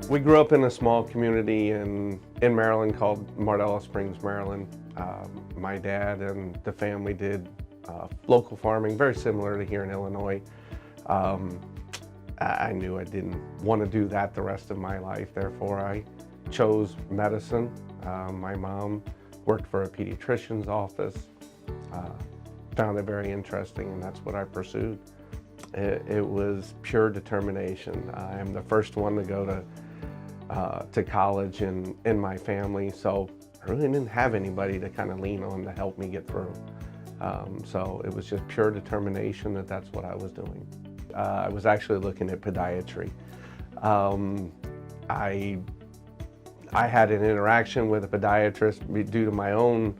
We grew up in a small community in Maryland called Mardella Springs, Maryland. My dad and the family did local farming, very similar to here in Illinois. I knew I didn't want to do that the rest of my life, therefore I chose medicine. My mom worked for a pediatrician's office, found it very interesting, and that's what I pursued. It was pure determination. I am the first one to go to college in my family, so I really didn't have anybody to kind of lean on to help me get through. So it was just pure determination that that's what I was doing. I was actually looking at podiatry. I had an interaction with a podiatrist due to my own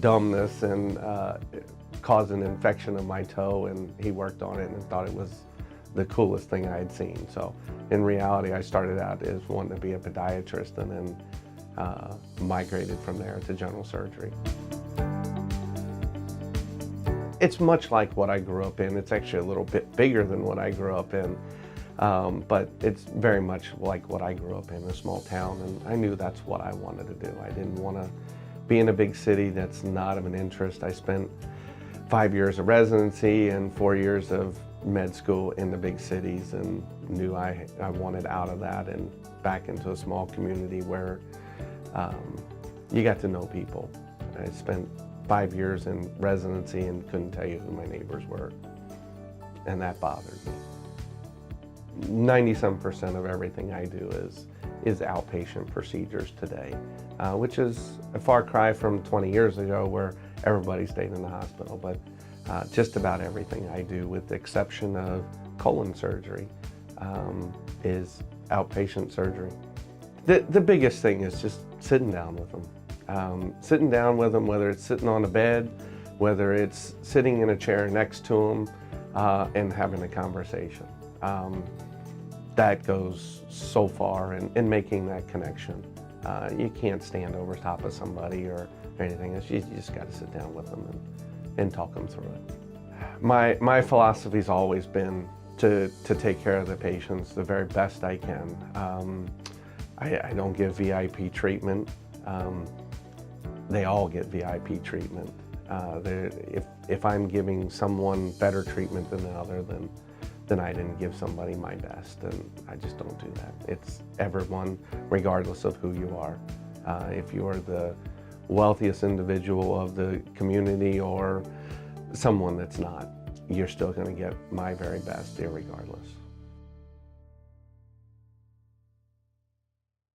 dumbness and caused an infection of my toe, and he worked on it and thought it was the coolest thing I had seen. So in reality, I started out as wanting to be a podiatrist and then migrated from there to general surgery. It's much like what I grew up in. It's actually a little bit bigger than what I grew up in, but it's very much like what I grew up in, a small town, and I knew that's what I wanted to do. I didn't want to be in a big city. That's not of an interest. I spent 5 years of residency and 4 years of med school in the big cities and knew I wanted out of that and back into a small community where you got to know people. I spent 5 years in residency and couldn't tell you who my neighbors were, and that bothered me. 90% of everything I do is outpatient procedures today, which is a far cry from 20 years ago where everybody stayed in the hospital, but just about everything I do, with the exception of colon surgery, is outpatient surgery. The biggest thing is just sitting down with them. Sitting down with them, whether it's sitting on a bed, whether it's sitting in a chair next to them, and having a conversation. That goes so far in making that connection. You can't stand over top of somebody or anything. You just got to sit down with them and talk them through it. My philosophy's always been to take care of the patients the very best I can. I don't give VIP treatment. They all get VIP treatment. If I'm giving someone better treatment than the other, then I didn't give somebody my best, and I just don't do that. It's everyone, regardless of who you are. If you're the wealthiest individual of the community or someone that's not, you're still going to get my very best, irregardless.